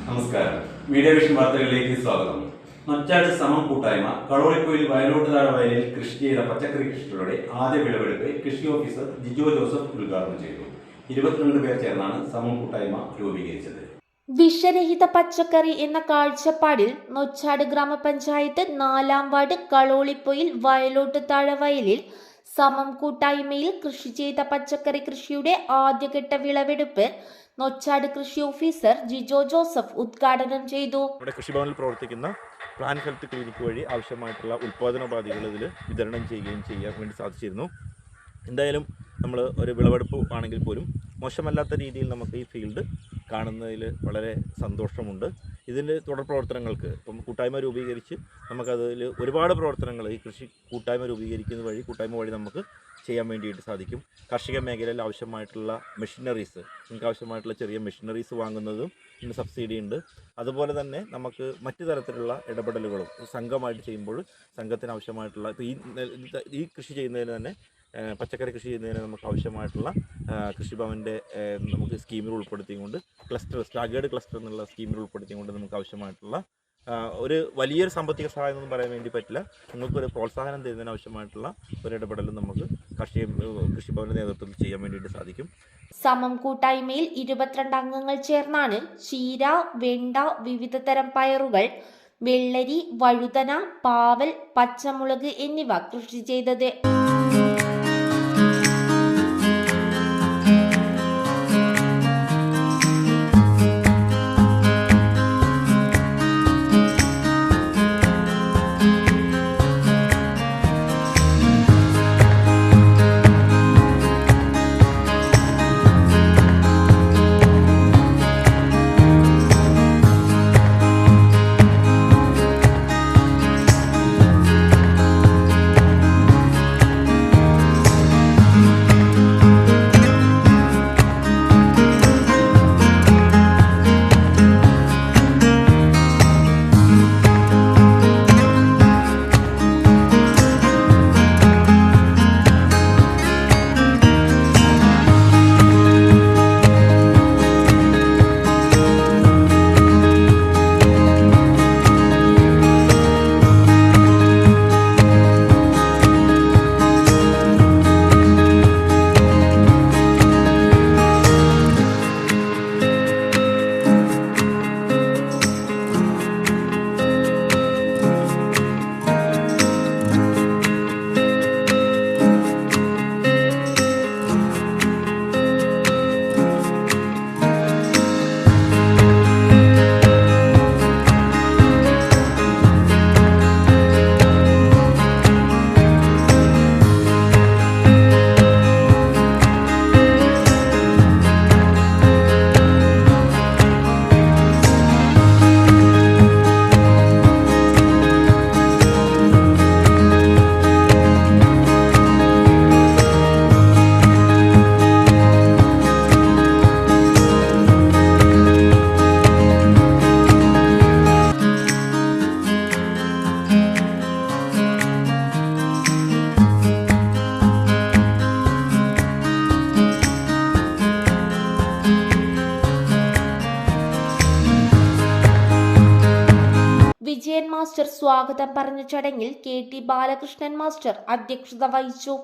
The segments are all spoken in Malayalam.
നമസ്കാരം. മീഡിയ വിഷൻ വാർത്തകളിലേക്ക് സ്വാഗതം. നൊച്ചാട് സമം കൂട്ടായ്മ കളോളിപ്പൊയിൽ വയലോട്ടുതാഴ വയലിൽ കൃഷി ചെയ്ത പച്ചക്കറി കൃഷികളുടെ ആദ്യ വിളവെടുപ്പ് കൃഷി ഓഫീസർ ജിജോ ജോസഫ് ഉദ്ഘാടനം ചെയ്തു. 22 പേർ ചേർന്നാണ് സമം കൂട്ടായ്മ രൂപീകരിച്ചത്. വിഷരഹിത പച്ചക്കറി എന്ന കാഴ്ചപ്പാടിൽ നൊച്ചാട് ഗ്രാമപഞ്ചായത്ത് 4-ാം വാർഡ് കളോളിപ്പൊയിൽ വയലോട്ടുതാഴ വയലിൽ സമം കൂട്ടായ്മയിൽ കൃഷി ചെയ്ത പച്ചക്കറി കൃഷിയുടെ ആദ്യഘട്ട വിളവെടുപ്പ് നൊച്ചാട് കൃഷി ഓഫീസർ ജിജോ ജോസഫ് ഉദ്ഘാടനം ചെയ്തു. നമ്മുടെ കൃഷിഭവനിൽ പ്രവർത്തിക്കുന്ന പ്ലാൻ ഹെൽത്ത് ക്ലിനിക്ക് വഴി ആവശ്യമായിട്ടുള്ള ഉൽപ്പാദനോപാധികൾ ഇതിൽ വിതരണം ചെയ്യാൻ വേണ്ടി സാധിച്ചിരുന്നു. എന്തായാലും നമ്മൾ ഒരു വിളവെടുപ്പ് ആണെങ്കിൽ പോലും മോശമല്ലാത്ത രീതിയിൽ നമുക്ക് ഈ ഫീൽഡ് കാണുന്നതിൽ വളരെ സന്തോഷമുണ്ട്. ഇതിൻ്റെ തുടർ പ്രവർത്തനങ്ങൾക്ക് ഇപ്പം കൂട്ടായ്മ രൂപീകരിച്ച് നമുക്കതിൽ ഒരുപാട് പ്രവർത്തനങ്ങൾ ഈ കൃഷി കൂട്ടായ്മ രൂപീകരിക്കുന്ന വഴി കൂട്ടായ്മ വഴി നമുക്ക് ചെയ്യാൻ വേണ്ടിയിട്ട് സാധിക്കും. കാർഷിക മേഖലയിൽ ആവശ്യമായിട്ടുള്ള മെഷീനറീസ്, നമുക്ക് ആവശ്യമായിട്ടുള്ള ചെറിയ മെഷീനറീസ് വാങ്ങുന്നതും ഇന്ന് സബ്സിഡി ഉണ്ട്. അതുപോലെ തന്നെ നമുക്ക് മറ്റു തരത്തിലുള്ള ഇടപെടലുകളും സംഘമായിട്ട് ചെയ്യുമ്പോൾ സംഘത്തിന് ആവശ്യമായിട്ടുള്ള ഈ കൃഷി ചെയ്യുന്നതിന് തന്നെ പച്ചക്കറി കൃഷി ചെയ്യുന്നതിന് നമുക്ക് ആവശ്യമായിട്ടുള്ള കൃഷിഭവൻ്റെ നമുക്ക് സ്കീമിൽ ഉൾപ്പെടുത്തിക്കൊണ്ട് സ്റ്റാഗേർഡ് ക്ലസ്റ്റർ എന്നുള്ള സ്കീമിൽ ഉൾപ്പെടുത്തിക്കൊണ്ട് നമുക്ക് ആവശ്യമായിട്ടുള്ള ഒരു വലിയൊരു സാമ്പത്തിക സഹായം ഒന്നും പറയാൻ വേണ്ടി പറ്റില്ല. നിങ്ങൾക്കൊരു പ്രോത്സാഹനം തരുന്നതിന് ആവശ്യമായിട്ടുള്ള ഒരു ഇടപെടലും നമുക്ക് കൃഷിഭവൻ്റെ നേതൃത്വത്തിൽ ചെയ്യാൻ വേണ്ടിയിട്ട് സാധിക്കും. സമം കൂട്ടായ്മയിൽ 22 അംഗങ്ങൾ ചേർന്നാണ് ചീര, വെണ്ട, വിവിധ തരം പയറുകൾ, വെള്ളരി, വഴുതന, പാവൽ, പച്ചമുളക് എന്നിവ കൃഷി ചെയ്തത്. വിജയൻ മാസ്റ്റർ സ്വാഗതം പറഞ്ഞ ചടങ്ങിൽ KT ബാലകൃഷ്ണൻ മാസ്റ്റർ അധ്യക്ഷത വഹിച്ചു.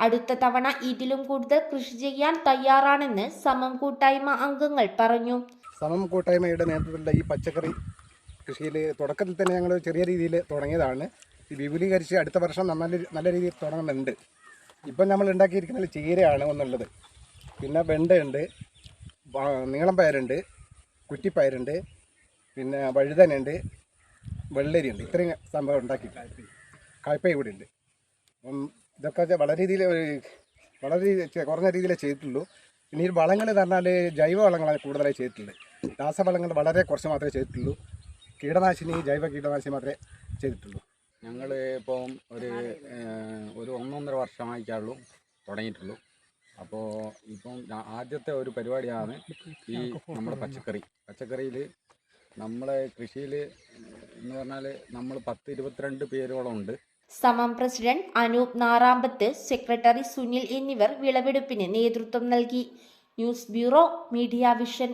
അടുത്ത തവണ ഇതിലും കൂടുതൽ കൃഷി ചെയ്യാൻ തയ്യാറാണെന്ന് സമം കൂട്ടായ്മ അംഗങ്ങൾ പറഞ്ഞു. സമം കൂട്ടായ്മയുടെ നേതൃത്വത്തിലുള്ള ഈ പച്ചക്കറി കൃഷിയിൽ തുടക്കത്തിൽ തന്നെ ഞങ്ങൾ ചെറിയ രീതിയിൽ തുടങ്ങിയതാണ്. ഈ വിപുലീകരിച്ച് അടുത്ത വർഷം നല്ല രീതിയിൽ തുടങ്ങുന്നുണ്ട്. ഇപ്പം നമ്മൾ ഉണ്ടാക്കിയിരിക്കുന്നത് ചീരയാണ് ഒന്നുള്ളത്, പിന്നെ വെണ്ടയുണ്ട്, നീളം പയറുണ്ട്, കുറ്റിപ്പയറുണ്ട്, പിന്നെ വഴുതനുണ്ട്, വെള്ളരിയുണ്ട്. ഇത്രയും സംഭവം ഉണ്ടാക്കിയിട്ടുണ്ട്. കായ്പ കൂടി ഉണ്ട്. അപ്പം ഇതൊക്കെ വളരെ കുറഞ്ഞ രീതിയിലേ ചെയ്തിട്ടുള്ളൂ. പിന്നെ ഈ വളങ്ങൾ എന്ന് പറഞ്ഞാൽ ജൈവ വളങ്ങളാണ് കൂടുതലായി ചെയ്തിട്ടുള്ളത്. രാസവളങ്ങൾ വളരെ കുറച്ച് മാത്രമേ ചെയ്തിട്ടുള്ളൂ. ജൈവ കീടനാശിനി മാത്രമേ ചെയ്തിട്ടുള്ളൂ. ഞങ്ങൾ ഇപ്പം ഒരു 1.5 വർഷമായിട്ടാണുള്ളൂ തുടങ്ങിയിട്ടുള്ളൂ. അപ്പോൾ ഇപ്പം ആദ്യത്തെ ഒരു പരിപാടിയാണ് ഈ നമ്മുടെ പച്ചക്കറിയിൽ നമ്മളെ കൃഷിയിൽ എന്ന് പറഞ്ഞാൽ നമ്മൾ 10-22 പേരോളം ഉണ്ട്. സമം പ്രസിഡന്റ് അനൂപ് നാറാമ്പത്ത്, സെക്രട്ടറി സുനിൽ എന്നിവർ വിളവെടുപ്പിന് നേതൃത്വം നൽകി. News bureau, media vision.